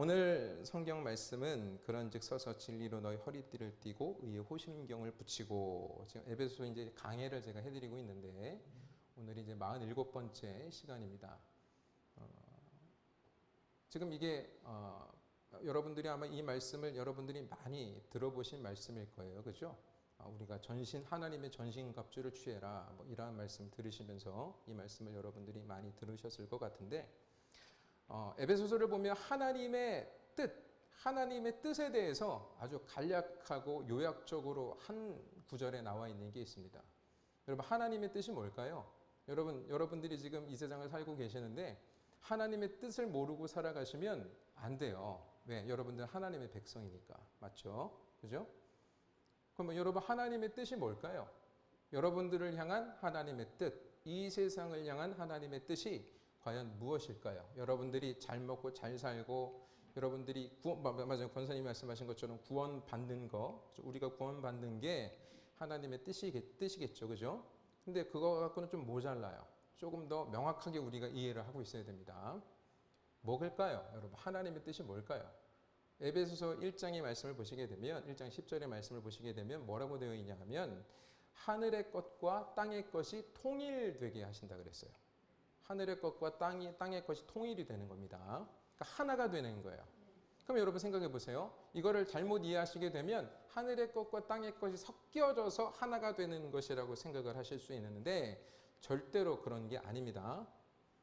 오늘 성경 말씀은 그런즉 서서 진리로 너희 허리띠를 띠고 의의 호심경을 붙이고, 지금 에베소서 이제 강해를 제가 해드리고 있는데 오늘이 이제 47번째 시간입니다. 지금 이게 여러분들이 아마 이 말씀을 여러분들이 많이 들어보신 말씀일 거예요, 그죠? 우리가 하나님의 전신갑주를 취해라, 뭐 이러한 말씀 들으시면서 이 말씀을 여러분들이 많이 들으셨을 것 같은데, 에베소서를 보면 하나님의 뜻에 대해서 아주 간략하고 요약적으로 한 구절에 나와 있는 게 있습니다. 여러분, 하나님의 뜻이 뭘까요? 여러분들이 지금 이 세상을 살고 계시는데 하나님의 뜻을 모르고 살아가시면 안 돼요. 왜? 여러분들 하나님의 백성이니까. 맞죠? 그죠? 그럼 여러분, 하나님의 뜻이 뭘까요? 여러분들을 향한 하나님의 뜻, 이 세상을 향한 하나님의 뜻이 과연 무엇일까요? 여러분들이 잘 먹고 잘 살고, 여러분들이 맞아요. 권사님이 말씀하신 것처럼 구원받는 거, 우리가 구원받는 게 하나님의 뜻이겠죠. 그죠? 근데 그거 갖고는 좀 모자라요. 조금 더 명확하게 우리가 이해를 하고 있어야 됩니다. 뭐일까요? 여러분, 하나님의 뜻이 뭘까요? 에베소서 1장의 말씀을 보시게 되면, 1장 10절의 말씀을 보시게 되면 뭐라고 되어 있냐 하면, 하늘의 것과 땅의 것이 통일되게 하신다 그랬어요. 하늘의 것과 땅의 것이 통일이 되는 겁니다. 그러니까 하나가 되는 거예요. 그럼 여러분 생각해 보세요. 이거를 잘못 이해하시게 되면 하늘의 것과 땅의 것이 섞여져서 하나가 되는 것이라고 생각을 하실 수 있는데, 절대로 그런 게 아닙니다.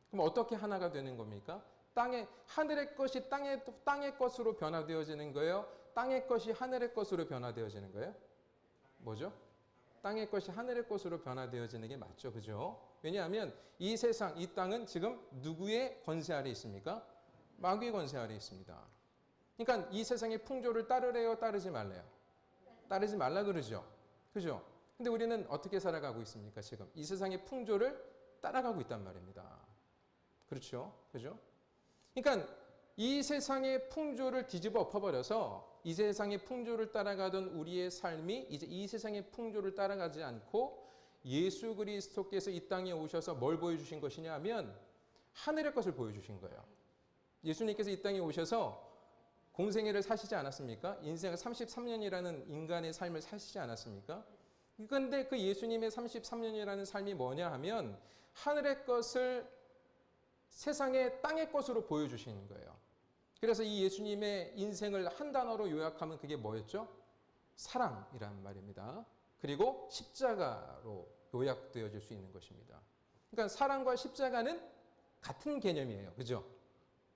그럼 어떻게 하나가 되는 겁니까? 하늘의 것이 땅의 것으로 변화되어지는 거예요? 땅의 것이 하늘의 것으로 변화되어지는 거예요? 뭐죠? 땅의 것이 하늘의 것으로 변화되어지는 게 맞죠. 그죠? 왜냐하면 이 세상, 이 땅은 지금 누구의 권세 아래 있습니까? 마귀의 권세 아래 있습니다. 그러니까 이 세상의 풍조를 따르래요? 따르지 말래요? 따르지 말라 그러죠. 그죠? 근데 우리는 어떻게 살아가고 있습니까? 지금 이 세상의 풍조를 따라가고 있단 말입니다. 그렇죠? 그죠? 그러니까 이 세상의 풍조를 뒤집어 엎어버려서 이 세상의 풍조를 따라가던 우리의 삶이 이제 이 세상의 풍조를 따라가지 않고 예수 그리스도께서 이 땅에 오셔서 뭘 보여주신 것이냐 하면 하늘의 것을 보여주신 거예요. 예수님께서 이 땅에 오셔서 공생애를 사시지 않았습니까? 인생을 33년이라는 인간의 삶을 사시지 않았습니까? 그런데 그 예수님의 33년이라는 삶이 뭐냐 하면 하늘의 것을 세상의 땅의 것으로 보여주시는 거예요. 그래서 이 예수님의 인생을 한 단어로 요약하면 그게 뭐였죠? 사랑이란 말입니다. 그리고 십자가로 요약되어질 수 있는 것입니다. 그러니까 사랑과 십자가는 같은 개념이에요. 그죠?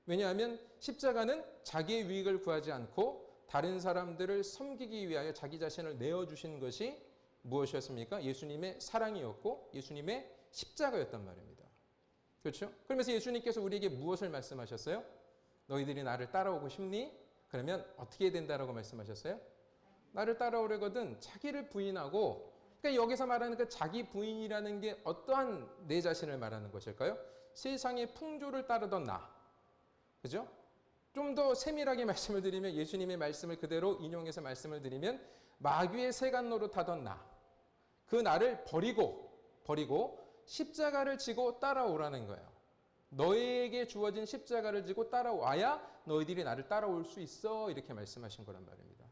왜냐하면 십자가는 자기의 유익을 구하지 않고 다른 사람들을 섬기기 위하여 자기 자신을 내어주신 것이 무엇이었습니까? 예수님의 사랑이었고 예수님의 십자가였단 말입니다. 그렇죠? 그러면서 예수님께서 우리에게 무엇을 말씀하셨어요? 너희들이 나를 따라오고 싶니? 그러면 어떻게 해야 된다라고 말씀하셨어요? 나를 따라오려거든 자기를 부인하고, 그러니까 여기서 말하는 그 자기 부인이라는 게 어떠한 내 자신을 말하는 것일까요? 세상의 풍조를 따르던 나. 그죠? 좀 더 세밀하게 말씀을 드리면, 예수님의 말씀을 그대로 인용해서 말씀을 드리면 마귀의 세간노릇 하던 나. 그 나를 버리고 십자가를 지고 따라오라는 거예요. 너에게 주어진 십자가를 지고 따라와야 너희들이 나를 따라올 수 있어, 이렇게 말씀하신 거란 말입니다.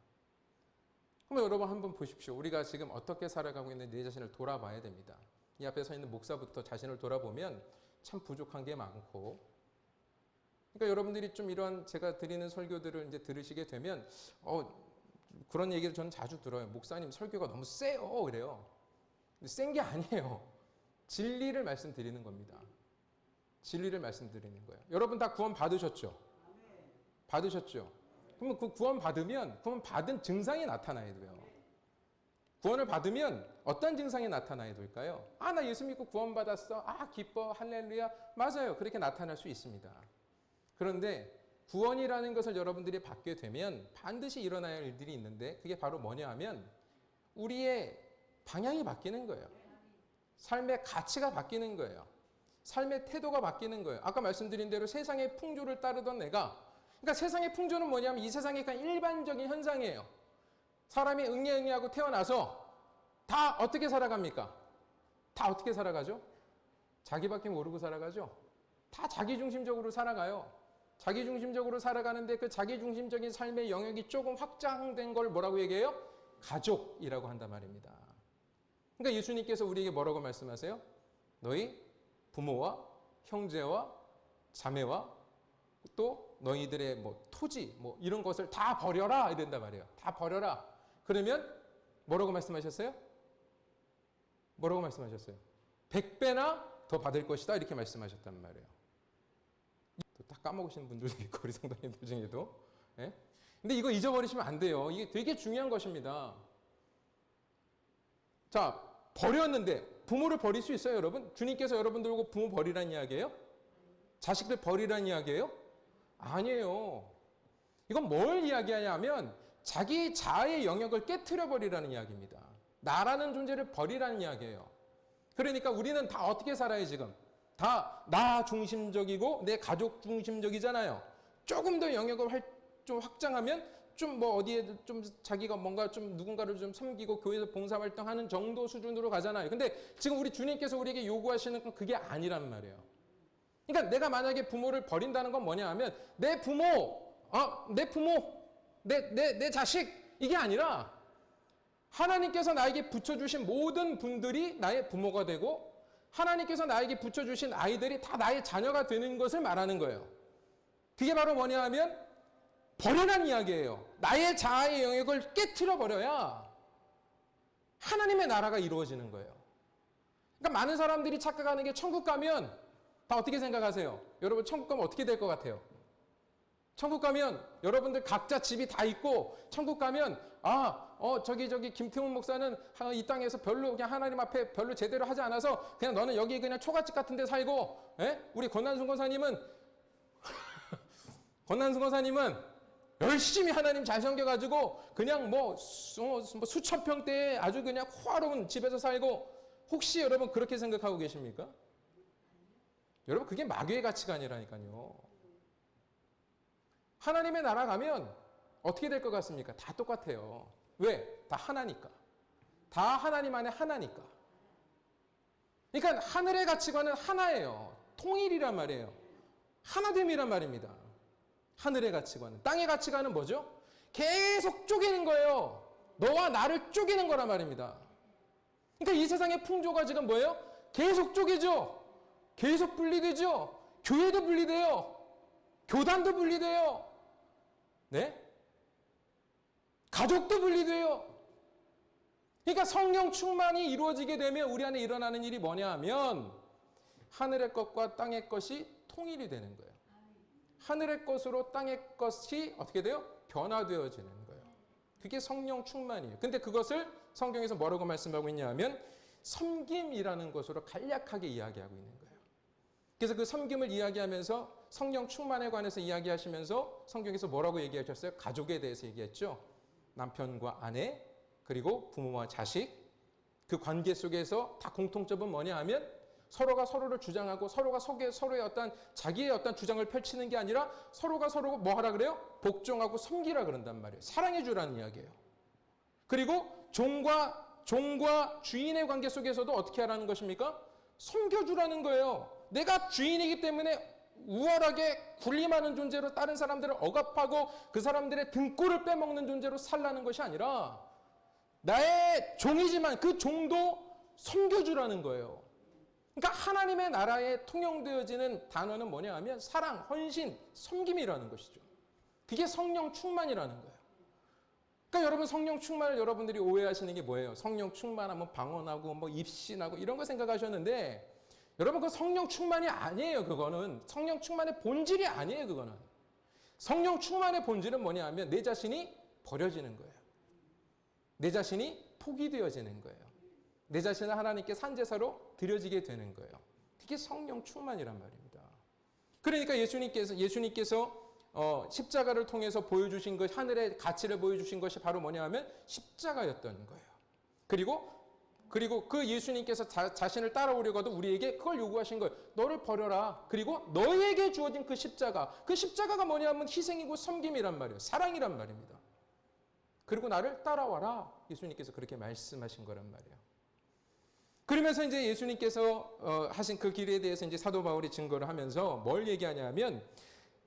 그럼 여러분 한번 보십시오. 우리가 지금 어떻게 살아가고 있는지 내 자신을 돌아봐야 됩니다. 이 앞에 서 있는 목사부터 자신을 돌아보면 참 부족한 게 많고, 그러니까 여러분들이 좀 이런 제가 드리는 설교들을 이제 들으시게 되면 그런 얘기를 저는 자주 들어요. 목사님 설교가 너무 세요, 그래요. 근데 센 게 아니에요. 진리를 말씀드리는 겁니다. 진리를 말씀드리는 거예요. 여러분 다 구원 받으셨죠? 받으셨죠? 그러면 그 구원 받은 증상이 나타나야 돼요. 구원을 받으면 어떤 증상이 나타나야 될까요? 나 예수 믿고 구원 받았어. 기뻐. 할렐루야. 맞아요. 그렇게 나타날 수 있습니다. 그런데 구원이라는 것을 여러분들이 받게 되면 반드시 일어나야 할 일들이 있는데, 그게 바로 뭐냐 하면 우리의 방향이 바뀌는 거예요. 삶의 가치가 바뀌는 거예요. 삶의 태도가 바뀌는 거예요. 아까 말씀드린 대로 세상의 풍조를 따르던 내가, 그러니까 세상의 풍조는 뭐냐면 이 세상의 그냥 일반적인 현상이에요. 사람이 응애응애하고 태어나서 다 어떻게 살아갑니까? 다 어떻게 살아가죠? 자기밖에 모르고 살아가죠? 다 자기중심적으로 살아가요. 자기중심적으로 살아가는데 그 자기중심적인 삶의 영역이 조금 확장된 걸 뭐라고 얘기해요? 가족이라고 한단 말입니다. 그러니까 예수님께서 우리에게 뭐라고 말씀하세요? 너희 부모와 형제와 자매와 또 너희들의 뭐 토지 뭐 이런 것을 다 버려라 이런단 말이에요. 다 버려라. 그러면 뭐라고 말씀하셨어요? 뭐라고 말씀하셨어요? 100배나 더 받을 것이다 이렇게 말씀하셨단 말이에요. 다 까먹으시는 분들도 있고 우리 성도님들 중에도. 예? 근데 이거 잊어버리시면 안 돼요. 이게 되게 중요한 것입니다. 자, 버렸는데 부모를 버릴 수 있어요, 여러분? 주님께서 여러분들 보고 부모 버리라는 이야기예요? 자식들 버리라는 이야기예요? 아니에요. 이건 뭘 이야기하냐면 자기 자아의 영역을 깨트려 버리라는 이야기입니다. 나라는 존재를 버리라는 이야기예요. 그러니까 우리는 다 어떻게 살아요, 지금? 다 나 중심적이고 내 가족 중심적이잖아요. 조금 더 영역을 좀 확장하면 좀 뭐 어디에 좀 자기가 뭔가 좀 누군가를 좀 섬기고 교회에서 봉사활동하는 정도 수준으로 가잖아요. 근데 지금 우리 주님께서 우리에게 요구하시는 건 그게 아니란 말이에요. 그러니까 내가 만약에 부모를 버린다는 건 뭐냐 하면 내 부모, 내 자식 이게 아니라 하나님께서 나에게 붙여주신 모든 분들이 나의 부모가 되고 하나님께서 나에게 붙여주신 아이들이 다 나의 자녀가 되는 것을 말하는 거예요. 그게 바로 뭐냐 하면 버리라는 이야기예요. 나의 자아의 영역을 깨트려 버려야 하나님의 나라가 이루어지는 거예요. 그러니까 많은 사람들이 착각하는 게 천국 가면 다 어떻게 생각하세요? 여러분 천국 가면 어떻게 될 것 같아요? 천국 가면 여러분들 각자 집이 다 있고 천국 가면 저기 김태훈 목사는 이 땅에서 별로 그냥 하나님 앞에 별로 제대로 하지 않아서 그냥 너는 여기 그냥 초가집 같은 데 살고 우리 권난순 권사님은 열심히 하나님 잘 섬겨가지고 그냥 뭐 수천 평대에 아주 그냥 호화로운 집에서 살고 혹시 여러분 그렇게 생각하고 계십니까? 여러분 그게 마귀의 가치관이라니까요. 하나님의 나라 가면 어떻게 될 것 같습니까? 다 똑같아요. 왜? 다 하나니까. 다 하나님 안에 하나니까. 그러니까 하늘의 가치관은 하나예요. 통일이란 말이에요. 하나됨이란 말입니다. 하늘의 가치관은. 땅의 가치관은 뭐죠? 계속 쪼개는 거예요. 너와 나를 쪼개는 거란 말입니다. 그러니까 이 세상의 풍조가 지금 뭐예요? 계속 쪼개죠. 계속 분리되죠. 교회도 분리돼요. 교단도 분리돼요. 네? 가족도 분리돼요. 그러니까 성령 충만이 이루어지게 되면 우리 안에 일어나는 일이 뭐냐 하면 하늘의 것과 땅의 것이 통일이 되는 거예요. 하늘의 것으로 땅의 것이 어떻게 돼요? 변화되어지는 거예요. 그게 성령 충만이에요. 근데 그것을 성경에서 뭐라고 말씀하고 있냐 하면 섬김이라는 것으로 간략하게 이야기하고 있는 거예요. 그래서 그 섬김을 이야기하면서 성령 충만에 관해서 이야기하시면서 성경에서 뭐라고 얘기하셨어요? 가족에 대해서 얘기했죠. 남편과 아내 그리고 부모와 자식 그 관계 속에서 다 공통점은 뭐냐 하면 서로가 서로를 주장하고 서로가 서로의 어떤 자기의 어떤 주장을 펼치는 게 아니라 서로가 서로 뭐 하라 그래요? 복종하고 섬기라 그런단 말이에요. 사랑해 주라는 이야기예요. 그리고 종과 주인의 관계 속에서도 어떻게 하라는 것입니까? 섬겨주라는 거예요. 내가 주인이기 때문에 우월하게 군림하는 존재로 다른 사람들을 억압하고 그 사람들의 등골을 빼먹는 존재로 살라는 것이 아니라 나의 종이지만 그 종도 섬겨주라는 거예요. 그러니까 하나님의 나라에 통용되어지는 단어는 뭐냐 하면 사랑, 헌신, 섬김이라는 것이죠. 그게 성령 충만이라는 거예요. 그러니까 여러분 성령 충만을 여러분들이 오해하시는 게 뭐예요? 성령 충만하면 방언하고 뭐 입신하고 이런 거 생각하셨는데 여러분 그 성령 충만이 아니에요. 그거는 성령 충만의 본질이 아니에요. 그거는 성령 충만의 본질은 뭐냐 하면 내 자신이 버려지는 거예요. 내 자신이 포기되어지는 거예요. 내 자신을 하나님께 산제사로 드려지게 되는 거예요. 그게 성령 충만이란 말입니다. 그러니까 예수님께서 십자가를 통해서 보여주신 것, 하늘의 가치를 보여주신 것이 바로 뭐냐 하면 십자가였던 거예요. 그리고 그 예수님께서 자신을 따라오려고도 우리에게 그걸 요구하신 거예요. 너를 버려라. 그리고 너에게 주어진 그 십자가가 뭐냐 하면 희생이고 섬김이란 말이에요. 사랑이란 말입니다. 그리고 나를 따라와라. 예수님께서 그렇게 말씀하신 거란 말이에요. 그러면서 이제 예수님께서 하신 그 길에 대해서 이제 사도 바울이 증거를 하면서 뭘 얘기하냐 하면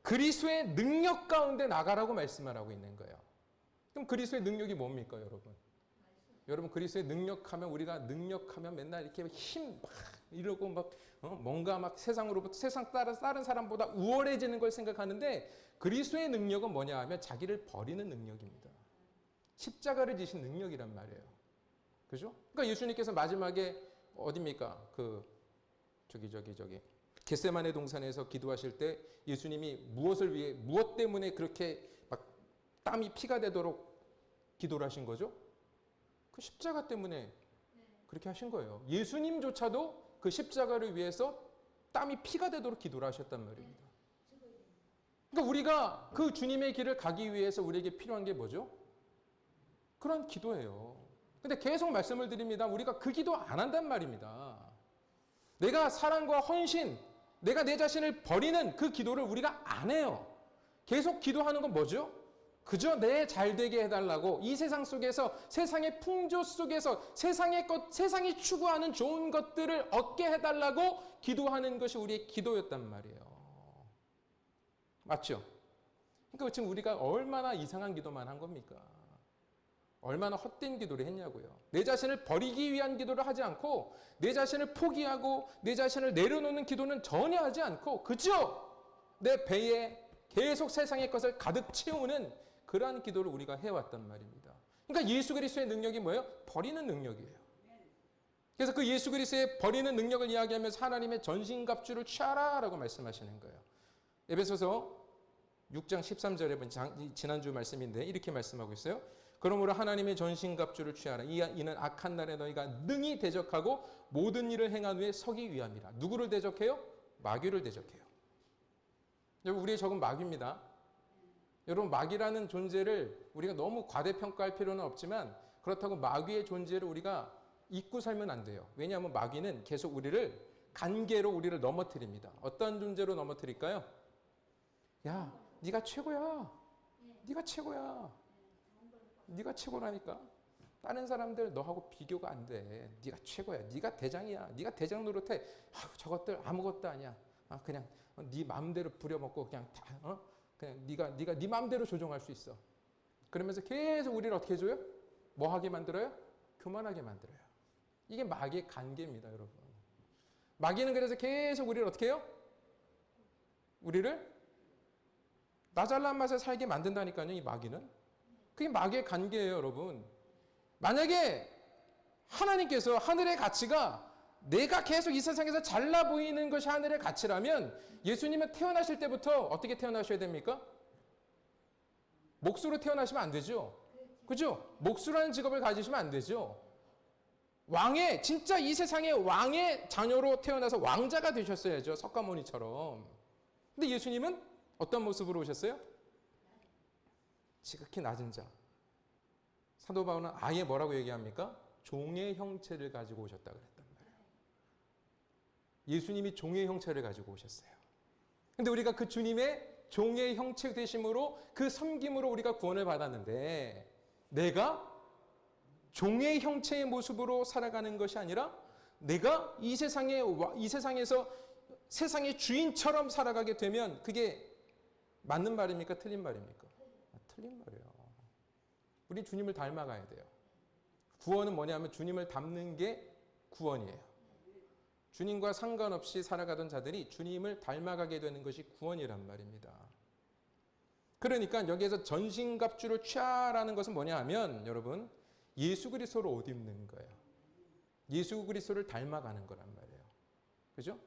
그리스도의 능력 가운데 나가라고 말씀을 하고 있는 거예요. 그럼 그리스도의 능력이 뭡니까, 여러분? 여러분, 그리스도의 능력하면, 우리가 능력하면 맨날 이렇게 힘 막 이러고 막 뭔가 막 세상으로부터, 세상 다른 사람보다 우월해지는 걸 생각하는데, 그리스도의 능력은 뭐냐 하면 자기를 버리는 능력입니다. 십자가를 지신 능력이란 말이에요. 그죠? 그러니까 예수님께서 마지막에 어디입니까? 겟세마네 동산에서 기도하실 때 예수님이 무엇을 위해, 무엇 때문에 그렇게 막 땀이 피가 되도록 기도를 하신 거죠? 그 십자가 때문에 그렇게 하신 거예요. 예수님조차도 그 십자가를 위해서 땀이 피가 되도록 기도를 하셨단 말입니다. 그러니까 우리가 그 주님의 길을 가기 위해서 우리에게 필요한 게 뭐죠? 그런 기도예요. 근데 계속 말씀을 드립니다. 우리가 그 기도 안 한단 말입니다. 내가 사랑과 헌신, 내가 내 자신을 버리는 그 기도를 우리가 안 해요. 계속 기도하는 건 뭐죠? 그저 내 잘되게 해달라고, 이 세상 속에서, 세상의 풍조 속에서 세상이 추구하는 좋은 것들을 얻게 해달라고 기도하는 것이 우리의 기도였단 말이에요. 맞죠? 그러니까 지금 우리가 얼마나 이상한 기도만 한 겁니까? 얼마나 헛된 기도를 했냐고요. 내 자신을 버리기 위한 기도를 하지 않고, 내 자신을 포기하고 내 자신을 내려놓는 기도는 전혀 하지 않고, 그저 내 배에 계속 세상의 것을 가득 채우는 그러한 기도를 우리가 해왔단 말입니다. 그러니까 예수 그리스도의 능력이 뭐예요? 버리는 능력이에요. 그래서 그 예수 그리스도의 버리는 능력을 이야기하면서 하나님의 전신갑주를 취하라 라고 말씀하시는 거예요. 에베소서 6장 13절에 보면 지난주 말씀인데 이렇게 말씀하고 있어요. 그러므로 하나님의 전신갑주를 취하라. 이는 악한 날에 너희가 능히 대적하고 모든 일을 행한 후에 서기 위함이라. 누구를 대적해요? 마귀를 대적해요. 여러분, 우리의 적은 마귀입니다. 여러분, 마귀라는 존재를 우리가 너무 과대평가할 필요는 없지만, 그렇다고 마귀의 존재를 우리가 잊고 살면 안 돼요. 왜냐하면 마귀는 계속 우리를 관계로 우리를 넘어뜨립니다. 어떤 존재로 넘어뜨릴까요? 야, 네가 최고야. 네가 최고야. 네가 최고라니까. 다른 사람들 너하고 비교가 안 돼. 네가 최고야. 네가 대장이야. 네가 대장 노릇해. 저것들 아무것도 아니야. 그냥 네 마음대로 부려먹고 그냥 다 그냥 네가 네 마음대로 조종할 수 있어. 그러면서 계속 우리를 어떻게 해줘요? 뭐 하게 만들어요? 교만하게 만들어요. 이게 마귀의 관계입니다, 여러분. 마귀는 그래서 계속 우리를 어떻게 해요? 우리를 나 잘난 맛에 살게 만든다니까요, 이 마귀는. 그게 마귀의 관계예요, 여러분. 만약에 하나님께서, 하늘의 가치가 내가 계속 이 세상에서 잘나 보이는 것이 하늘의 가치라면, 예수님은 태어나실 때부터 어떻게 태어나셔야 됩니까? 목수로 태어나시면 안 되죠. 그죠? 목수라는 직업을 가지시면 안 되죠. 왕의, 진짜 이 세상의 왕의 자녀로 태어나서 왕자가 되셨어야죠. 석가모니처럼. 근데 예수님은 어떤 모습으로 오셨어요? 지극히 낮은 자. 사도 바울은 아예 뭐라고 얘기합니까? 종의 형체를 가지고 오셨다 그랬단 말이에요. 예수님이 종의 형체를 가지고 오셨어요. 근데 우리가 그 주님의 종의 형체 되심으로, 그 섬김으로 우리가 구원을 받았는데, 내가 종의 형체의 모습으로 살아가는 것이 아니라 내가 이 세상에서 세상의 주인처럼 살아가게 되면, 그게 맞는 말입니까? 틀린 말입니까? 틀린 말이에요. 우리 주님을 닮아가야 돼요. 구원은 뭐냐면 주님을 닮는 게 구원이에요. 주님과 상관없이 살아가던 자들이 주님을 닮아가게 되는 것이 구원이란 말입니다. 그러니까 여기에서 전신갑주를 취하라는 것은 뭐냐 하면, 여러분, 예수 그리스도를 옷 입는 거예요. 예수 그리스도를 닮아가는 거란 말이에요. 그죠?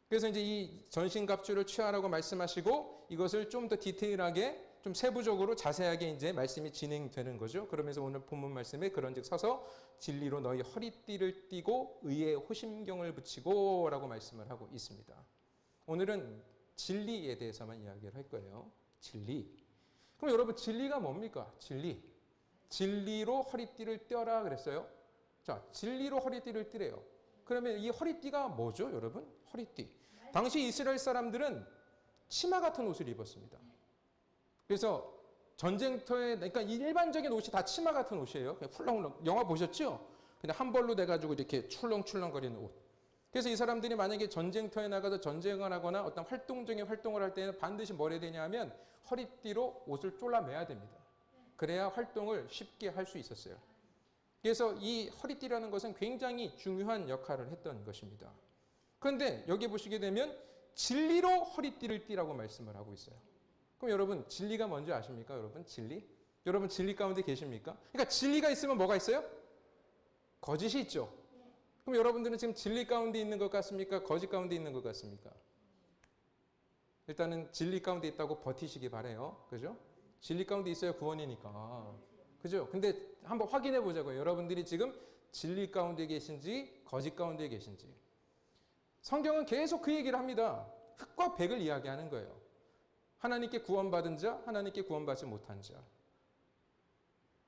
그래서 이제 이 전신갑주를 취하라고 말씀하시고, 이것을 좀 더 디테일하게, 좀 세부적으로 자세하게 이제 말씀이 진행되는 거죠. 그러면서 오늘 본문 말씀에 그런즉 서서 진리로 너희 허리띠를 띠고 의의 호심경을 붙이고 라고 말씀을 하고 있습니다. 오늘은 진리에 대해서만 이야기를 할 거예요. 진리. 그럼 여러분, 진리가 뭡니까? 진리. 진리로 허리띠를 떼어라 그랬어요. 자, 진리로 허리띠를 띠래요. 그러면 이 허리띠가 뭐죠, 여러분? 허리띠. 당시 이스라엘 사람들은 치마 같은 옷을 입었습니다. 그래서 전쟁터에, 그러니까 일반적인 옷이 다 치마 같은 옷이에요. 그냥 훌렁훌렁. 영화 보셨죠? 그냥 한 벌로 돼가지고 이렇게 출렁출렁거리는 옷. 그래서 이 사람들이 만약에 전쟁터에 나가서 전쟁을 하거나 어떤 활동적인 활동을 할 때는 반드시 뭘 해야 되냐 하면 허리띠로 옷을 졸라매야 됩니다. 그래야 활동을 쉽게 할 수 있었어요. 그래서 이 허리띠라는 것은 굉장히 중요한 역할을 했던 것입니다. 그런데 여기 보시게 되면 진리로 허리띠를 띠라고 말씀을 하고 있어요. 그럼 여러분 진리가 뭔지 아십니까? 여러분 진리? 여러분 진리 가운데 계십니까? 그러니까 진리가 있으면 뭐가 있어요? 거짓이 있죠. 그럼 여러분들은 지금 진리 가운데 있는 것 같습니까? 거짓 가운데 있는 것 같습니까? 일단은 진리 가운데 있다고 버티시기 바래요. 그죠? 진리 가운데 있어야 구원이니까. 그죠? 근데 한번 확인해 보자고요. 여러분들이 지금 진리 가운데 계신지 거짓 가운데 계신지. 성경은 계속 그 얘기를 합니다. 흑과 백을 이야기하는 거예요. 하나님께 구원받은 자, 하나님께 구원받지 못한 자.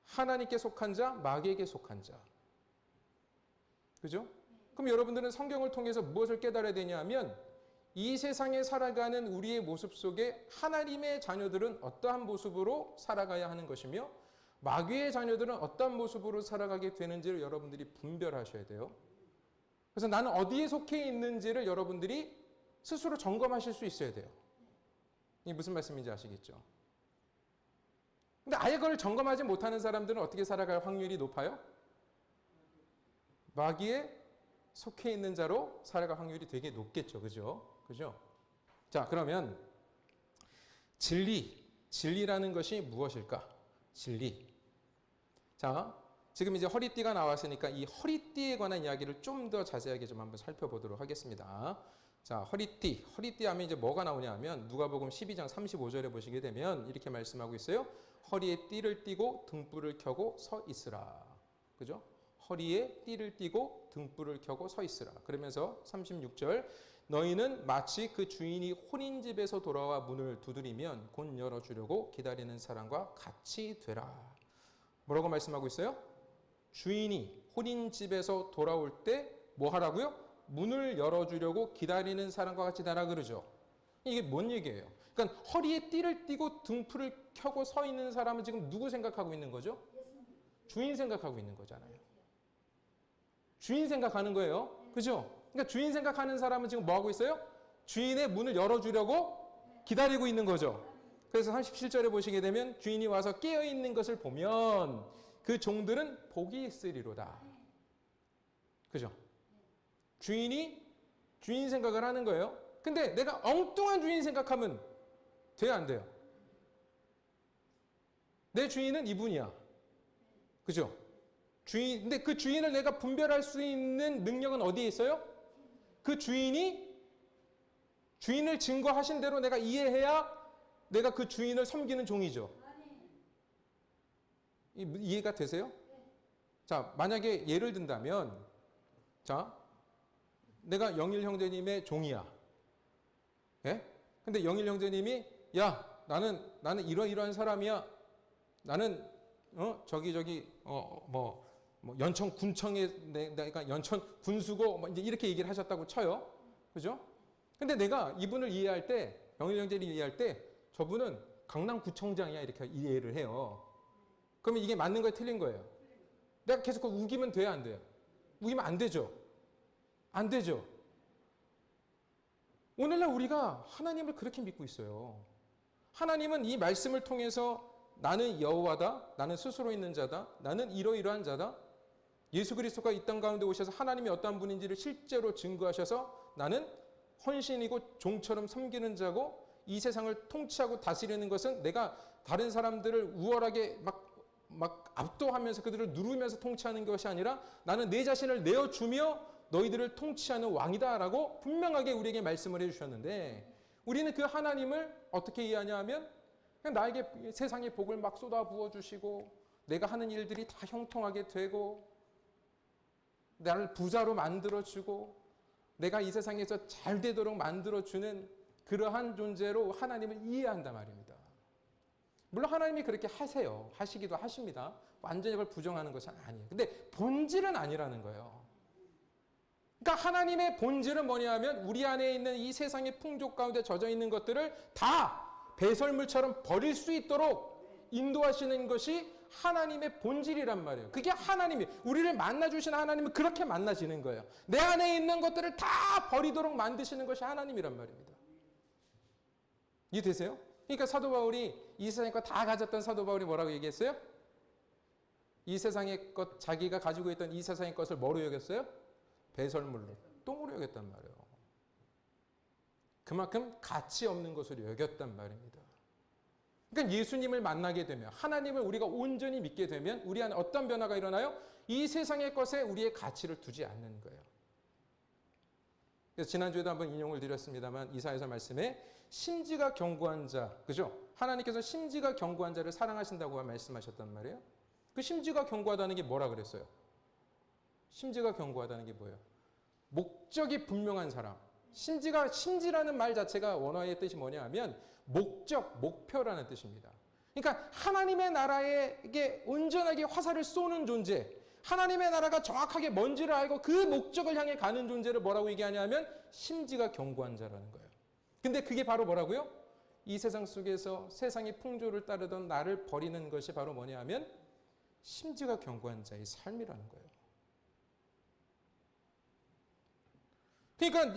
하나님께 속한 자, 마귀에게 속한 자. 그죠? 그럼 여러분들은 성경을 통해서 무엇을 깨달아야 되냐면 이 세상에 살아가는 우리의 모습 속에 하나님의 자녀들은 어떠한 모습으로 살아가야 하는 것이며 마귀의 자녀들은 어떠한 모습으로 살아가게 되는지를 여러분들이 분별하셔야 돼요. 그래서 나는 어디에 속해 있는지를 여러분들이 스스로 점검하실 수 있어야 돼요. 이게 무슨 말씀인지 아시겠죠? 근데 아예 그걸 점검하지 못하는 사람들은 어떻게 살아갈 확률이 높아요? 마귀에 속해 있는 자로 살아갈 확률이 되게 높겠죠. 그죠? 그죠? 자, 그러면 진리라는 것이 무엇일까? 진리. 자, 지금 이제 허리띠가 나왔으니까 이 허리띠에 관한 이야기를 좀 더 자세하게 좀 한번 살펴보도록 하겠습니다. 자, 허리띠 하면 이제 뭐가 나오냐 하면 누가복음 12장 35절에 보시게 되면 이렇게 말씀하고 있어요. 허리에 띠를 띠고 등불을 켜고 서 있으라. 그죠? 허리에 띠를 띠고 등불을 켜고 서 있으라. 그러면서 36절 너희는 마치 그 주인이 혼인집에서 돌아와 문을 두드리면 곧 열어주려고 기다리는 사람과 같이 되라. 뭐라고 말씀하고 있어요? 주인이 혼인집에서 돌아올 때 뭐 하라고요? 문을 열어주려고 기다리는 사람과 같이 되라 그러죠. 이게 뭔 얘기예요? 그러니까 허리에 띠를 띠고 등불을 켜고 서 있는 사람은 지금 누구 생각하고 있는 거죠? 주인 생각하고 있는 거잖아요. 주인 생각하는 거예요. 그죠? 그러니까 주인 생각하는 사람은 지금 뭐 하고 있어요? 주인의 문을 열어주려고 기다리고 있는 거죠. 그래서 37절에 보시게 되면 주인이 와서 깨어있는 것을 보면 그 종들은 복이 있으리로다. 그죠? 주인 생각을 하는 거예요. 근데 내가 엉뚱한 주인 생각하면 돼요, 안 돼요? 내 주인은 이분이야. 그죠? 근데 그 주인을 내가 분별할 수 있는 능력은 어디에 있어요? 그 주인을 증거하신 대로 내가 이해해야 내가 그 주인을 섬기는 종이죠. 이해가 되세요? 자, 만약에 예를 든다면, 자, 내가 영일 형제님의 종이야. 예? 근데 영일 형제님이, 야, 나는 이러이러한 사람이야. 나는, 연천 군청에, 내가 연천 군수고, 뭐 이제 이렇게 얘기를 하셨다고 쳐요. 그죠? 근데 내가 이분을 이해할 때, 영일 형제를 이해할 때, 저분은 강남구청장이야. 이렇게 이해를 해요. 그러면 이게 맞는 거예요? 틀린 거예요? 내가 계속 우기면 돼요? 안 돼요? 우기면 안 되죠? 안 되죠? 오늘날 우리가 하나님을 그렇게 믿고 있어요. 하나님은 이 말씀을 통해서 나는 여호와다, 나는 스스로 있는 자다, 나는 이러이러한 자다, 예수 그리스도가 이 땅 가운데 오셔서 하나님이 어떠한 분인지를 실제로 증거하셔서 나는 헌신이고 종처럼 섬기는 자고 이 세상을 통치하고 다스리는 것은 내가 다른 사람들을 우월하게 막 압도하면서 그들을 누르면서 통치하는 것이 아니라 나는 내 자신을 내어주며 너희들을 통치하는 왕이다라고 분명하게 우리에게 말씀을 해주셨는데 우리는 그 하나님을 어떻게 이해하냐 하면 그냥 나에게 세상의 복을 막 쏟아 부어주시고 내가 하는 일들이 다 형통하게 되고 나를 부자로 만들어주고 내가 이 세상에서 잘 되도록 만들어주는 그러한 존재로 하나님을 이해한단 말입니다. 물론 하나님이 그렇게 하시기도 하십니다. 완전히 그걸 부정하는 것은 아니에요. 근데 본질은 아니라는 거예요. 그러니까 하나님의 본질은 뭐냐면 우리 안에 있는 이 세상의 풍족 가운데 젖어 있는 것들을 다 배설물처럼 버릴 수 있도록 인도하시는 것이 하나님의 본질이란 말이에요. 그게 하나님이 우리를 만나주신 하나님은 그렇게 만나시는 거예요. 내 안에 있는 것들을 다 버리도록 만드시는 것이 하나님이란 말입니다. 이해되세요? 그러니까 사도 바울이 이 세상의 것 다 가졌던 사도 바울이 뭐라고 얘기했어요? 이 세상의 것, 자기가 가지고 있던 이 세상의 것을 뭐로 여겼어요? 배설물로, 똥으로 여겼단 말이에요. 그만큼 가치 없는 것으로 여겼단 말입니다. 그러니까 예수님을 만나게 되면, 하나님을 우리가 온전히 믿게 되면 우리 안에 어떤 변화가 일어나요? 이 세상의 것에 우리의 가치를 두지 않는 거예요. 그래서 지난주에도 한번 인용을 드렸습니다만 이사야서 말씀에 심지가 견고한 자, 그죠? 하나님께서 심지가 견고한 자를 사랑하신다고 말씀하셨단 말이에요. 그 심지가 견고하다는 게 뭐라 그랬어요? 심지가 견고하다는 게 뭐예요? 목적이 분명한 사람. 심지라는 말 자체가 원어의 뜻이 뭐냐 하면 목적, 목표라는 뜻입니다. 그러니까 하나님의 나라에게 온전하게 화살을 쏘는 존재, 하나님의 나라가 정확하게 뭔지를 알고 그 목적을 향해 가는 존재를 뭐라고 얘기하냐면 심지가 견고한 자라는 거예요. 근데 그게 바로 뭐라고요? 이 세상 속에서 세상의 풍조를 따르던 나를 버리는 것이 바로 뭐냐 하면 심지가 견고한 자의 삶이라는 거예요. 그러니까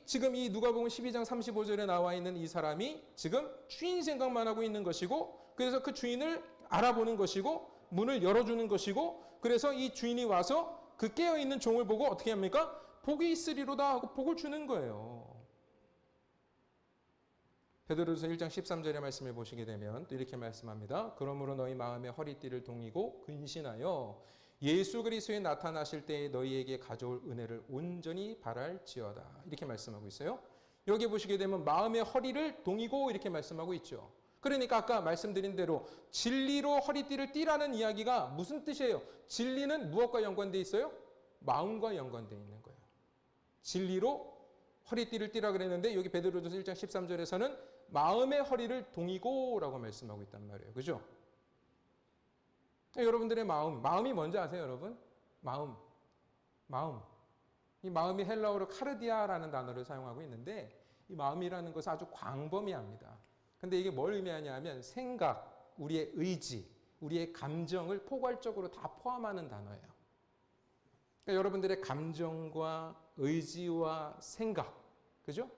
지금 이 누가복음 12장 35절에 나와 있는 이 사람이 지금 주인 생각만 하고 있는 것이고, 그래서 그 주인을 알아보는 것이고, 문을 열어주는 것이고, 그래서 이 주인이 와서 그 깨어있는 종을 보고 어떻게 합니까? 복이 있으리로다 하고 복을 주는 거예요. 베드로전서 1장 13절의 말씀을 보시게 되면 또 이렇게 말씀합니다. 그러므로 너희 마음의 허리띠를 동이고 근신하여 예수 그리스도에 나타나실 때에 너희에게 가져올 은혜를 온전히 바랄지어다. 이렇게 말씀하고 있어요. 여기 보시게 되면 마음의 허리를 동이고 이렇게 말씀하고 있죠. 그러니까 아까 말씀드린 대로 진리로 허리띠를 띠라는 이야기가 무슨 뜻이에요? 진리는 무엇과 연관되어 있어요? 마음과 연관되어 있는 거예요. 진리로 허리띠를 띠라 그랬는데 여기 베드로전서 1장 13절에서는 마음의 허리를 동이고 라고 말씀하고 있단 말이에요. 그죠? 여러분들의 마음이 뭔지 아세요, 여러분? 마음. 이 마음이 헬라어로 카르디아라는 단어를 사용하고 있는데 이 마음이라는 것은 아주 광범위합니다. 근데 이게 뭘 의미하냐 하면 생각, 우리의 의지, 우리의 감정을 포괄적으로 다 포함하는 단어예요. 그러니까 여러분들의 감정과 의지와 생각, 그죠?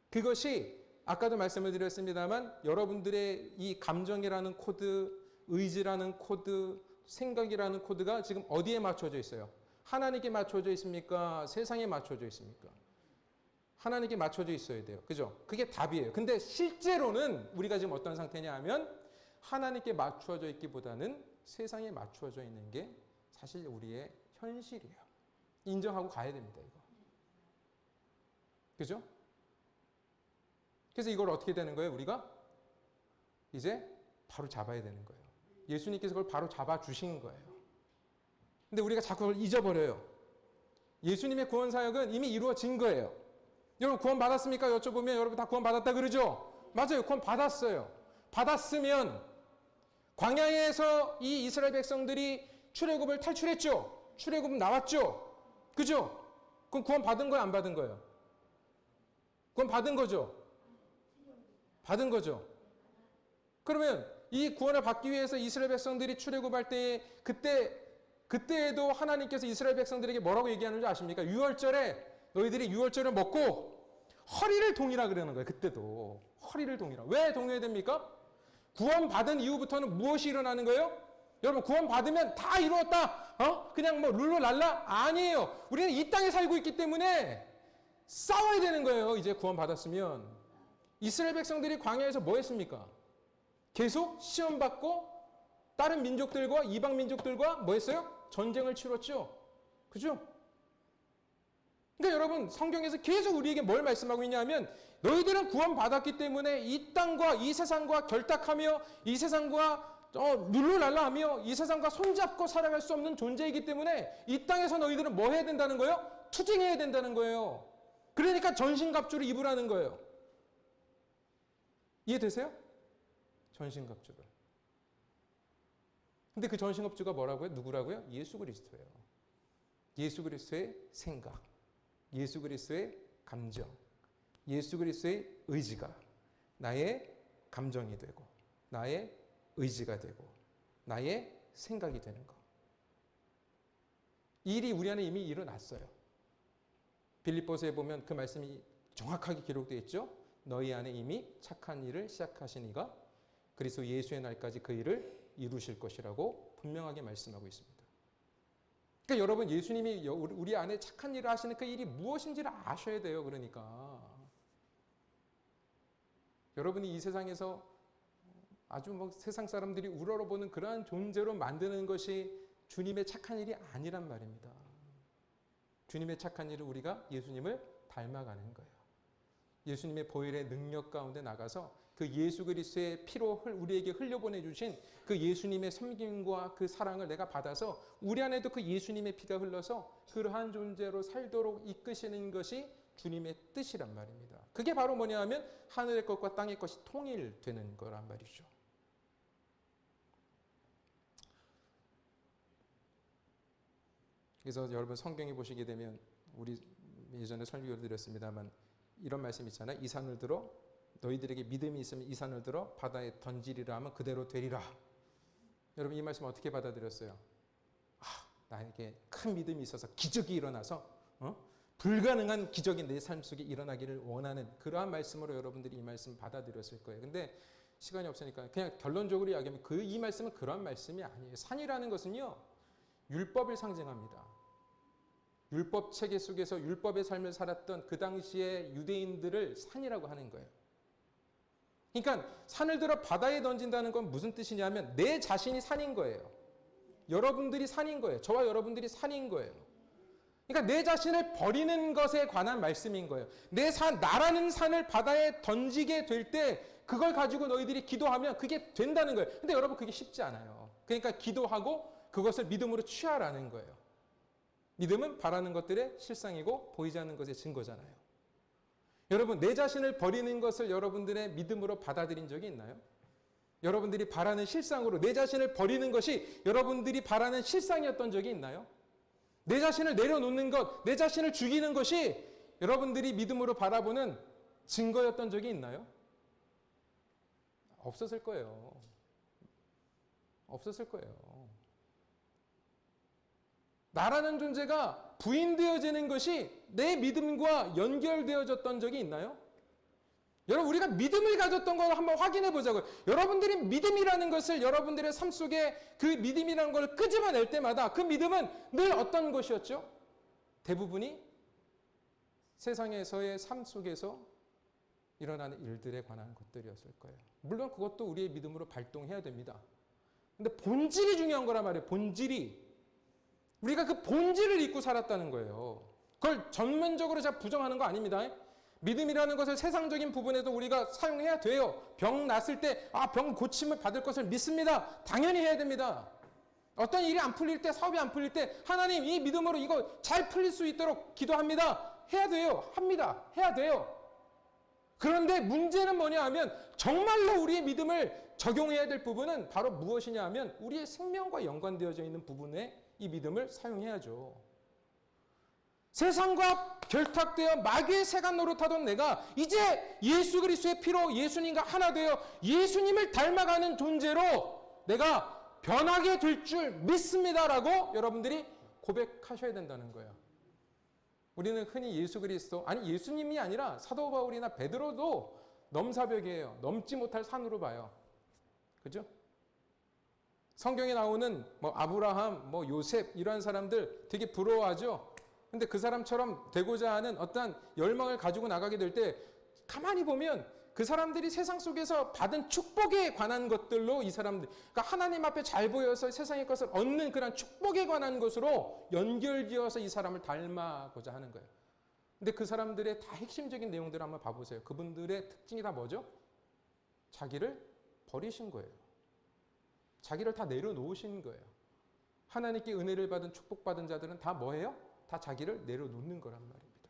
그것이 아까도 말씀을 드렸습니다만 여러분들의 이 감정이라는 코드, 의지라는 코드, 생각이라는 코드가 지금 어디에 맞춰져 있어요? 하나님께 맞춰져 있습니까? 세상에 맞춰져 있습니까? 하나님께 맞춰져 있어야 돼요. 그죠? 그게 답이에요. 근데 실제로는 우리가 지금 어떤 상태냐 하면 하나님께 맞춰져 있기보다는 세상에 맞춰져 있는 게 사실 우리의 현실이에요. 인정하고 가야 됩니다, 이거. 그죠? 그래서 이걸 어떻게 되는 거예요, 우리가? 이제 바로 잡아야 되는 거예요. 예수님께서 그걸 바로 잡아주신 거예요. 근데 우리가 자꾸 그걸 잊어버려요. 예수님의 구원 사역은 이미 이루어진 거예요. 여러분 구원 받았습니까? 여쭤보면 여러분 다 구원 받았다 그러죠? 맞아요. 구원 받았어요. 받았으면 광야에서 이 이스라엘 백성들이 출애굽을 탈출했죠. 출애굽은 나왔죠. 그죠? 그럼 구원 받은 거예요? 안 받은 거예요? 구원 받은 거죠. 받은 거죠. 그러면 이 구원을 받기 위해서 이스라엘 백성들이 출애굽할 때에 그때에도 하나님께서 이스라엘 백성들에게 뭐라고 얘기하는지 아십니까? 유월절에 너희들이 유월절을 먹고 허리를 동이라 그러는 거예요. 그때도 허리를 동이라. 왜 동여야 됩니까? 구원 받은 이후부터는 무엇이 일어나는 거예요? 여러분 구원 받으면 다 이루었다. 그냥 뭐 룰루랄라? 아니에요. 우리는 이 땅에 살고 있기 때문에 싸워야 되는 거예요. 이제 구원 받았으면. 이스라엘 백성들이 광야에서 뭐 했습니까? 계속 시험받고 다른 민족들과 이방 민족들과 뭐 했어요? 전쟁을 치렀죠. 그죠? 그러니까 여러분 성경에서 계속 우리에게 뭘 말씀하고 있냐면 너희들은 구원받았기 때문에 이 땅과 이 세상과 결탁하며 이 세상과 룰루랄라하며 이 세상과 손잡고 살아갈 수 없는 존재이기 때문에 이 땅에서 너희들은 뭐 해야 된다는 거예요? 투쟁해야 된다는 거예요. 그러니까 전신갑주를 입으라는 거예요. 이해되세요? 전신갑주를. 근데 그 전신갑주가 뭐라고요? 누구라고요? 예수 그리스도예요. 예수 그리스도의 생각, 예수 그리스도의 감정, 예수 그리스도의 의지가 나의 감정이 되고 나의 의지가 되고 나의 생각이 되는 거. 이 일이 우리 안에 이미 일어났어요. 빌립보서에 보면 그 말씀이 정확하게 기록되어 있죠. 너희 안에 이미 착한 일을 시작하신 이가 그리스도 예수의 날까지 그 일을 이루실 것이라고 분명하게 말씀하고 있습니다. 그러니까 여러분, 예수님이 우리 안에 착한 일을 하시는 그 일이 무엇인지를 아셔야 돼요. 그러니까 여러분이 이 세상에서 아주 세상 사람들이 우러러보는 그러한 존재로 만드는 것이 주님의 착한 일이 아니란 말입니다. 주님의 착한 일은 우리가 예수님을 닮아가는 거예요. 예수님의 보혈의 능력 가운데 나가서 그 예수 그리스도의 피로 우리에게 흘려보내주신 그 예수님의 섬김과 그 사랑을 내가 받아서 우리 안에도 그 예수님의 피가 흘러서 그러한 존재로 살도록 이끄시는 것이 주님의 뜻이란 말입니다. 그게 바로 뭐냐 하면 하늘의 것과 땅의 것이 통일되는 거란 말이죠. 그래서 여러분 성경에 보시게 되면 우리 예전에 설교를 드렸습니다만 이런 말씀 있잖아요. 이 산을 들어 너희들에게 믿음이 있으면 이 산을 들어 바다에 던지리라 하면 그대로 되리라. 여러분 이 말씀 어떻게 받아들였어요? 나에게 큰 믿음이 있어서 기적이 일어나서 불가능한 기적이 내 삶 속에 일어나기를 원하는 그러한 말씀으로 여러분들이 이 말씀 받아들였을 거예요. 근데 시간이 없으니까 그냥 결론적으로 이야기하면 이 말씀은 그런 말씀이 아니에요. 산이라는 것은요, 율법을 상징합니다. 율법 체계 속에서 율법의 삶을 살았던 그 당시의 유대인들을 산이라고 하는 거예요. 그러니까 산을 들어 바다에 던진다는 건 무슨 뜻이냐면 내 자신이 산인 거예요. 여러분들이 산인 거예요. 저와 여러분들이 산인 거예요. 그러니까 내 자신을 버리는 것에 관한 말씀인 거예요. 나라는 산을 바다에 던지게 될 때 그걸 가지고 너희들이 기도하면 그게 된다는 거예요. 근데 여러분 그게 쉽지 않아요. 그러니까 기도하고 그것을 믿음으로 취하라는 거예요. 믿음은 바라는 것들의 실상이고 보이지 않는 것의 증거잖아요. 여러분 내 자신을 버리는 것을 여러분들의 믿음으로 받아들인 적이 있나요? 여러분들이 바라는 실상으로 내 자신을 버리는 것이 여러분들이 바라는 실상이었던 적이 있나요? 내 자신을 내려놓는 것, 내 자신을 죽이는 것이 여러분들이 믿음으로 바라보는 증거였던 적이 있나요? 없었을 거예요. 없었을 거예요. 나라는 존재가 부인되어지는 것이 내 믿음과 연결되어졌던 적이 있나요? 여러분 우리가 믿음을 가졌던 걸 한번 확인해 보자고요. 여러분들이 믿음이라는 것을 여러분들의 삶 속에 그 믿음이라는 걸 끄집어낼 때마다 그 믿음은 늘 어떤 것이었죠? 대부분이 세상에서의 삶 속에서 일어나는 일들에 관한 것들이었을 거예요. 물론 그것도 우리의 믿음으로 발동해야 됩니다. 근데 본질이 중요한 거란 말이에요. 본질이. 우리가 그 본질을 잊고 살았다는 거예요. 그걸 전면적으로 제가 부정하는 거 아닙니다. 믿음이라는 것을 세상적인 부분에도 우리가 사용해야 돼요. 병 났을 때 병 고침을 받을 것을 믿습니다. 당연히 해야 됩니다. 어떤 일이 안 풀릴 때, 사업이 안 풀릴 때 하나님 이 믿음으로 이거 잘 풀릴 수 있도록 기도합니다. 해야 돼요. 합니다. 해야 돼요. 그런데 문제는 뭐냐 하면 정말로 우리의 믿음을 적용해야 될 부분은 바로 무엇이냐 하면 우리의 생명과 연관되어져 있는 부분에 이 믿음을 사용해야죠. 세상과 결탁되어 마귀의 새가 노릇하던 내가 이제 예수 그리스도의 피로 예수님과 하나 되어 예수님을 닮아가는 존재로 내가 변하게 될 줄 믿습니다라고 여러분들이 고백하셔야 된다는 거예요. 우리는 흔히 예수 그리스도, 예수님이 아니라 사도 바울이나 베드로도 넘사벽이에요. 넘지 못할 산으로 봐요. 그죠? 성경에 나오는 아브라함, 요셉 이러한 사람들 되게 부러워하죠. 근데 그 사람처럼 되고자 하는 어떤 열망을 가지고 나가게 될 때 가만히 보면 그 사람들이 세상 속에서 받은 축복에 관한 것들로 이 사람들, 그러니까 하나님 앞에 잘 보여서 세상의 것을 얻는 그런 축복에 관한 것으로 연결지어서 이 사람을 닮아고자 하는 거예요. 근데 그 사람들의 다 핵심적인 내용들을 한번 봐보세요. 그분들의 특징이 다 뭐죠? 자기를 버리신 거예요. 자기를 다 내려놓으신 거예요. 하나님께 은혜를 받은 축복받은 자들은 다 뭐예요? 다 자기를 내려놓는 거란 말입니다.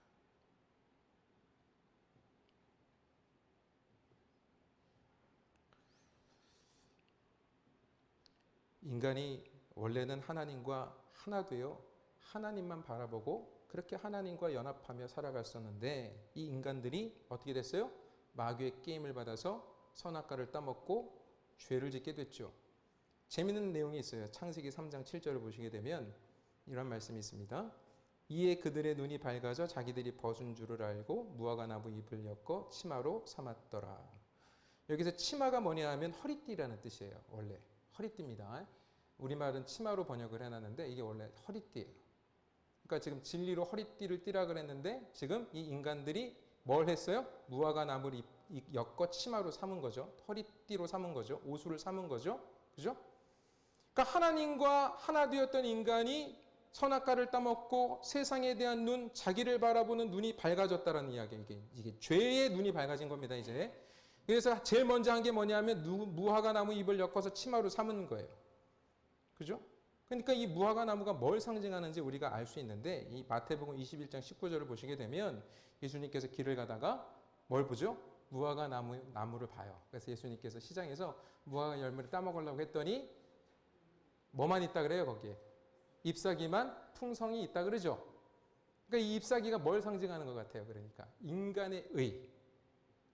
인간이 원래는 하나님과 하나 되어 하나님만 바라보고 그렇게 하나님과 연합하며 살아갔었는데 이 인간들이 어떻게 됐어요? 마귀의 게임을 받아서 선악과를 따먹고 죄를 짓게 됐죠. 재미있는 내용이 있어요. 창세기 3장 7절을 보시게 되면 이런 말씀이 있습니다. 이에 그들의 눈이 밝아져 자기들이 벗은 줄을 알고 무화과 나무 잎을 엮어 치마로 삼았더라. 여기서 치마가 뭐냐 하면 허리띠라는 뜻이에요. 원래 허리띠입니다. 우리말은 치마로 번역을 해놨는데 이게 원래 허리띠예요. 그러니까 지금 진리로 허리띠를 띠라 그랬는데 지금 이 인간들이 뭘 했어요? 무화과 나무를 엮어 치마로 삼은 거죠. 허리띠로 삼은 거죠. 옷을 삼은 거죠. 그죠? 그러니까 하나님과 하나 되었던 인간이 선악과를 따먹고 세상에 대한 눈, 자기를 바라보는 눈이 밝아졌다는 이야기예요. 이게 죄의 눈이 밝아진 겁니다, 이제. 그래서 제일 먼저 한 게 뭐냐면 무화과 나무 잎을 엮어서 치마로 삼은 거예요. 그죠? 그러니까 이 무화과 나무가 뭘 상징하는지 우리가 알 수 있는데 이 마태복음 21장 19절을 보시게 되면 예수님께서 길을 가다가 뭘 보죠? 무화과 나무를 봐요. 그래서 예수님께서 시장에서 무화과 열매를 따먹으려고 했더니 뭐만 있다 그래요, 거기에? 잎사귀만 풍성이 있다 그러죠. 그러니까 이 잎사귀가 뭘 상징하는 것 같아요? 그러니까 인간의 의,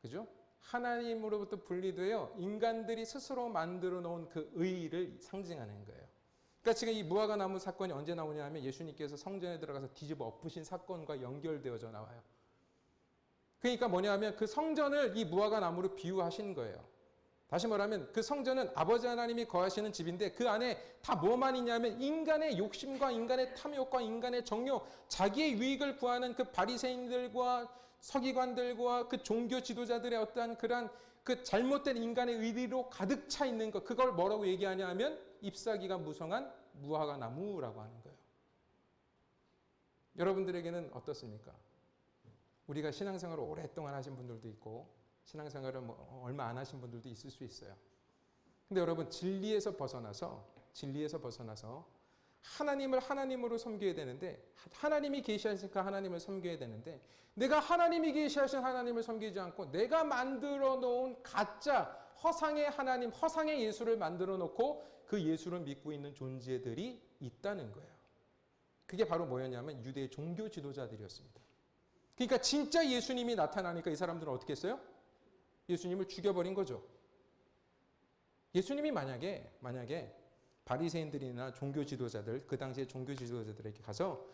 그죠? 하나님으로부터 분리되어 인간들이 스스로 만들어 놓은 그 의를 상징하는 거예요. 그러니까 지금 이 무화과 나무 사건이 언제 나오냐 하면 예수님께서 성전에 들어가서 뒤집어 엎으신 사건과 연결되어져 나와요. 그러니까 뭐냐 하면 그 성전을 이 무화과 나무로 비유하신 거예요. 다시 말하면 그 성전은 아버지 하나님이 거하시는 집인데 그 안에 다 뭐만 있냐면 인간의 욕심과 인간의 탐욕과 인간의 정욕, 자기의 유익을 구하는 그 바리새인들과 서기관들과 그 종교 지도자들의 어떠한 그러한 그 잘못된 인간의 의리로 가득 차 있는 것, 그걸 뭐라고 얘기하냐 하면 잎사귀가 무성한 무화과 나무라고 하는 거예요. 여러분들에게는 어떻습니까? 우리가 신앙생활을 오랫동안 하신 분들도 있고 신앙생활을 얼마 안 하신 분들도 있을 수 있어요. 근데 여러분 진리에서 벗어나서 하나님을 하나님으로 섬겨야 되는데 하나님이 계시하시니까 하나님을 섬겨야 되는데 내가 하나님이 계시하신 하나님을 섬기지 않고 내가 만들어 놓은 가짜 허상의 하나님, 허상의 예수를 만들어 놓고 그 예수를 믿고 있는 존재들이 있다는 거예요. 그게 바로 뭐였냐면 유대의 종교 지도자들이었습니다. 그러니까 진짜 예수님이 나타나니까 이 사람들은 어떻게 했어요? 예수님을 죽여버린 거죠. 예수님이 만약에 바리새인들이나 종교 지도자들, 그 당시에 종교 지도자들에게 가서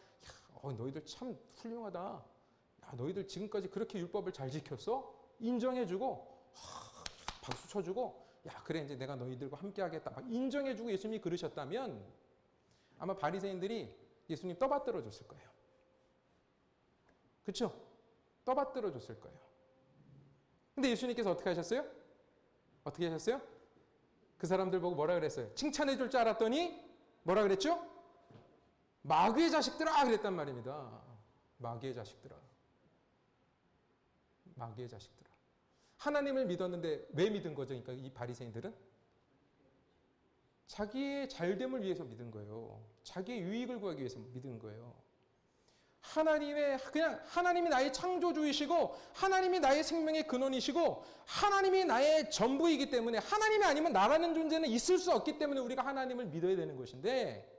너희들 참 훌륭하다. 야, 너희들 지금까지 그렇게 율법을 잘 지켰어? 인정해주고 박수 쳐주고 야 그래 이제 내가 너희들과 함께 하겠다. 막 인정해주고 예수님이 그러셨다면 아마 바리새인들이 예수님 떠받들어 줬을 거예요. 그렇죠? 떠받들어 줬을 거예요. 근데 예수님께서 어떻게 하셨어요? 어떻게 하셨어요? 그 사람들 보고 뭐라 그랬어요? 칭찬해 줄 줄 알았더니 뭐라 그랬죠? 마귀의 자식들아 그랬단 말입니다. 마귀의 자식들아. 마귀의 자식들아. 하나님을 믿었는데 왜 믿은 거죠? 그러니까 이 바리새인들은 자기의 잘됨을 위해서 믿은 거예요. 자기의 유익을 구하기 위해서 믿은 거예요. 하나님이 나의 창조주이시고 하나님이 나의 생명의 근원이시고 하나님이 나의 전부이기 때문에 하나님이 아니면 나라는 존재는 있을 수 없기 때문에 우리가 하나님을 믿어야 되는 것인데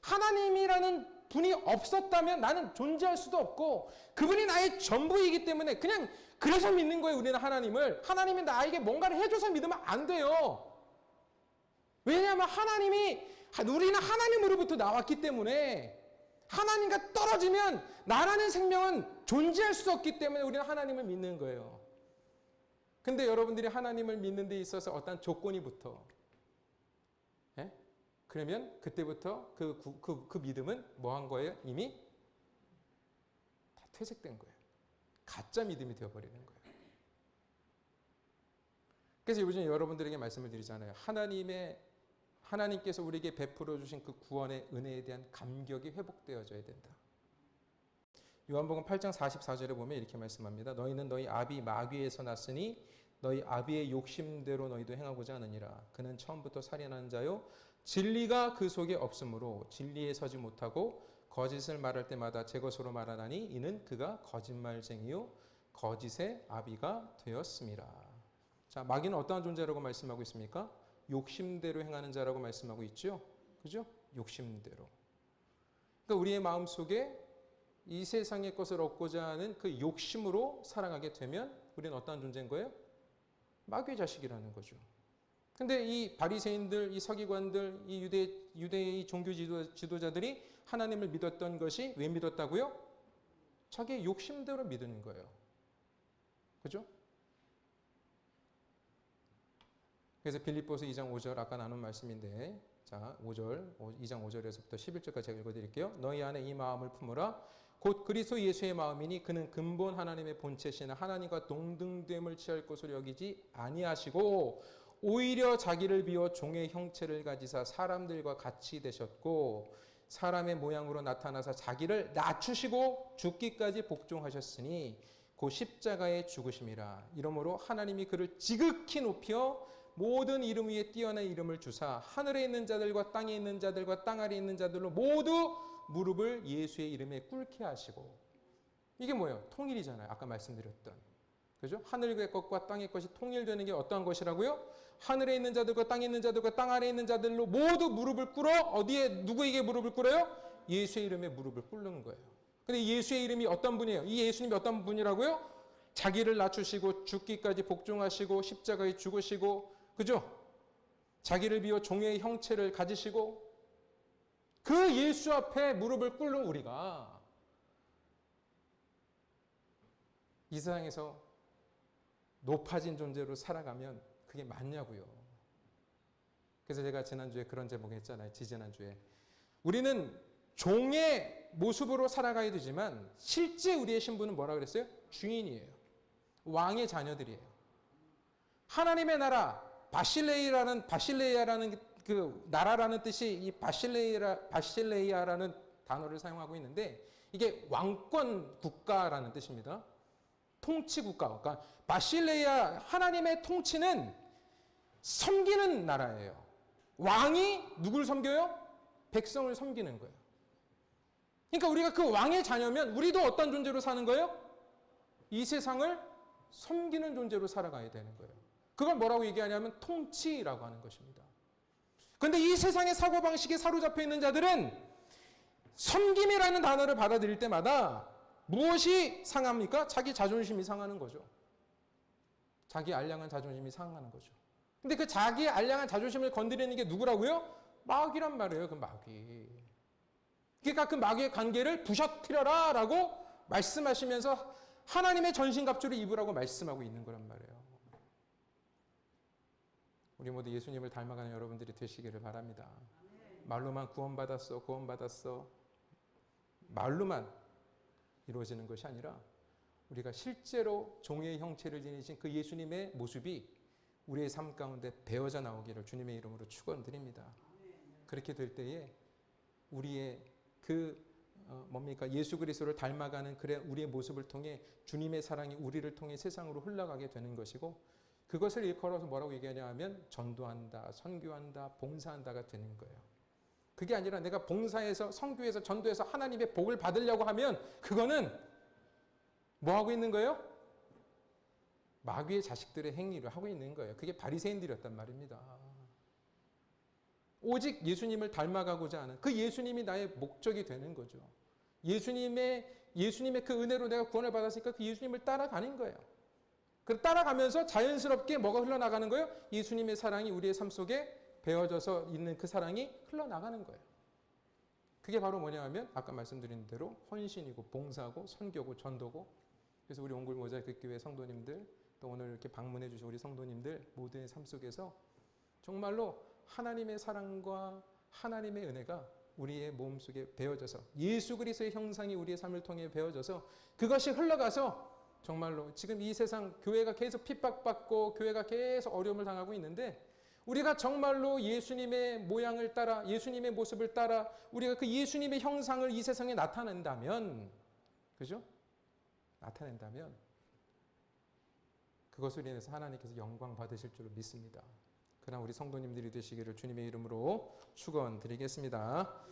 하나님이라는 분이 없었다면 나는 존재할 수도 없고 그분이 나의 전부이기 때문에 그냥 그래서 믿는 거예요. 우리는 하나님을. 하나님이 나에게 뭔가를 해줘서 믿으면 안 돼요. 왜냐하면 우리는 하나님으로부터 나왔기 때문에 하나님과 떨어지면 나라는 생명은 존재할 수 없기 때문에 우리는 하나님을 믿는 거예요. 근데 여러분들이 하나님을 믿는 데 있어서 어떤 조건이 붙어. 예? 그러면 그때부터 그 믿음은 뭐 한 거예요? 이미 다 퇴색된 거예요. 가짜 믿음이 되어버리는 거예요. 그래서 요즘 여러분들에게 말씀을 드리잖아요. 하나님께서 우리에게 베풀어 주신 그 구원의 은혜에 대한 감격이 회복되어져야 된다. 요한복음 8장 44절에 보면 이렇게 말씀합니다. 너희는 너희 아비 마귀에서 났으니 너희 아비의 욕심대로 너희도 행하고자 하느니라. 그는 처음부터 살인하는 자요 진리가 그 속에 없으므로 진리에 서지 못하고 거짓을 말할 때마다 제 것으로 말하나니 이는 그가 거짓말쟁이요 거짓의 아비가 되었음이라. 자, 마귀는 어떠한 존재라고 말씀하고 있습니까? 욕심대로 행하는 자라고 말씀하고 있죠. 그죠? 욕심대로. 그러니까 우리의 마음속에 이 세상의 것을 얻고자 하는 그 욕심으로 살아가게 되면 우리는 어떠한 존재인 거예요? 마귀의 자식이라는 거죠. 근데 이 바리새인들, 이 서기관들, 이 유대의 종교 지도자들이 하나님을 믿었던 것이 왜 믿었다고요? 자기의 욕심대로 믿는 거예요. 그죠? 그래서 빌립보서 2장 5절 아까 나눈 말씀인데, 자 5절 2장 5절에서부터 11절까지 제가 읽어드릴게요. 너희 안에 이 마음을 품으라. 곧 그리스도 예수의 마음이니 그는 근본 하나님의 본체시나 하나님과 동등됨을 취할 것으로 여기지 아니하시고 오히려 자기를 비워 종의 형체를 가지사 사람들과 같이 되셨고 사람의 모양으로 나타나사 자기를 낮추시고 죽기까지 복종하셨으니 그 십자가의 죽으심이라. 이러므로 하나님이 그를 지극히 높여 모든 이름 위에 뛰어난 이름을 주사 하늘에 있는 자들과 땅에 있는 자들과 땅 아래에 있는 자들로 모두 무릎을 예수의 이름에 꿇게 하시고. 이게 뭐예요? 통일이잖아요. 아까 말씀드렸던. 그죠? 하늘의 것과 땅의 것이 통일되는 게 어떠한 것이라고요? 하늘에 있는 자들과 땅에 있는 자들과 땅 아래에 있는 자들로 모두 무릎을 꿇어. 어디에 누구에게 무릎을 꿇어요? 예수의 이름에 무릎을 꿇는 거예요. 근데 예수의 이름이 어떤 분이에요? 이 예수님이 어떤 분이라고요? 자기를 낮추시고 죽기까지 복종하시고 십자가에 죽으시고, 그죠? 자기를 비워 종의 형체를 가지시고 그 예수 앞에 무릎을 꿇는 우리가 이 세상에서 높아진 존재로 살아가면 그게 맞냐고요. 그래서 제가 지난주에 그런 제목 했잖아요. 지지난주에. 우리는 종의 모습으로 살아가야 되지만 실제 우리의 신분은 뭐라 그랬어요? 주인이에요. 왕의 자녀들이에요. 하나님의 나라, 바실레이아라는 그 나라라는 뜻이 이 바실레이아라는 단어를 사용하고 있는데 이게 왕권 국가라는 뜻입니다. 통치 국가. 그러니까 바실레이아 하나님의 통치는 섬기는 나라예요. 왕이 누굴 섬겨요? 백성을 섬기는 거예요. 그러니까 우리가 그 왕의 자녀면 우리도 어떤 존재로 사는 거예요? 이 세상을 섬기는 존재로 살아가야 되는 거예요. 그걸 뭐라고 얘기하냐면 통치라고 하는 것입니다. 그런데 이 세상의 사고방식에 사로잡혀 있는 자들은 섬김이라는 단어를 받아들일 때마다 무엇이 상합니까? 자기 자존심이 상하는 거죠. 자기 알량한 자존심이 상하는 거죠. 근데 그 자기 알량한 자존심을 건드리는 게 누구라고요? 마귀란 말이에요. 그 마귀. 그러니까 그 마귀의 관계를 부셔뜨려라 라고 말씀하시면서 하나님의 전신갑주를 입으라고 말씀하고 있는 거란 말이에요. 우리 모두 예수님을 닮아가는 여러분들이 되시기를 바랍니다. 말로만 구원받았어. 말로만 이루어지는 것이 아니라 우리가 실제로 종의 형체를 지니신 그 예수님의 모습이 우리의 삶 가운데 배어져 나오기를 주님의 이름으로 축원드립니다. 그렇게 될 때에 우리의 예수 그리스도를 닮아가는 우리의 모습을 통해 주님의 사랑이 우리를 통해 세상으로 흘러가게 되는 것이고, 그것을 일컬어서 뭐라고 얘기하냐 하면 전도한다, 선교한다, 봉사한다가 되는 거예요. 그게 아니라 내가 봉사해서 선교해서 전도해서 하나님의 복을 받으려고 하면 그거는 뭐 하고 있는 거예요? 마귀의 자식들의 행위를 하고 있는 거예요. 그게 바리새인들이었단 말입니다. 오직 예수님을 닮아가고자 하는 그 예수님이 나의 목적이 되는 거죠. 예수님의 그 은혜로 내가 구원을 받았으니까 그 예수님을 따라가는 거예요. 따라가면서 자연스럽게 뭐가 흘러나가는 거예요? 예수님의 사랑이 우리의 삶 속에 배어져서 있는 그 사랑이 흘러나가는 거예요. 그게 바로 뭐냐 하면 아까 말씀드린 대로 헌신이고 봉사고 선교고 전도고. 그래서 우리 옹굴 모자이크 교회 성도님들, 또 오늘 이렇게 방문해 주신 우리 성도님들 모두의 삶 속에서 정말로 하나님의 사랑과 하나님의 은혜가 우리의 몸 속에 배어져서 예수 그리스도의 형상이 우리의 삶을 통해 배어져서 그것이 흘러가서 정말로 지금 이 세상 교회가 계속 핍박받고 교회가 계속 어려움을 당하고 있는데, 우리가 정말로 예수님의 모양을 따라 예수님의 모습을 따라 우리가 그 예수님의 형상을 이 세상에 나타낸다면, 그죠? 나타낸다면 그것으로 인해서 하나님께서 영광 받으실 줄 믿습니다. 그러나 우리 성도님들이 되시기를 주님의 이름으로 축원드리겠습니다.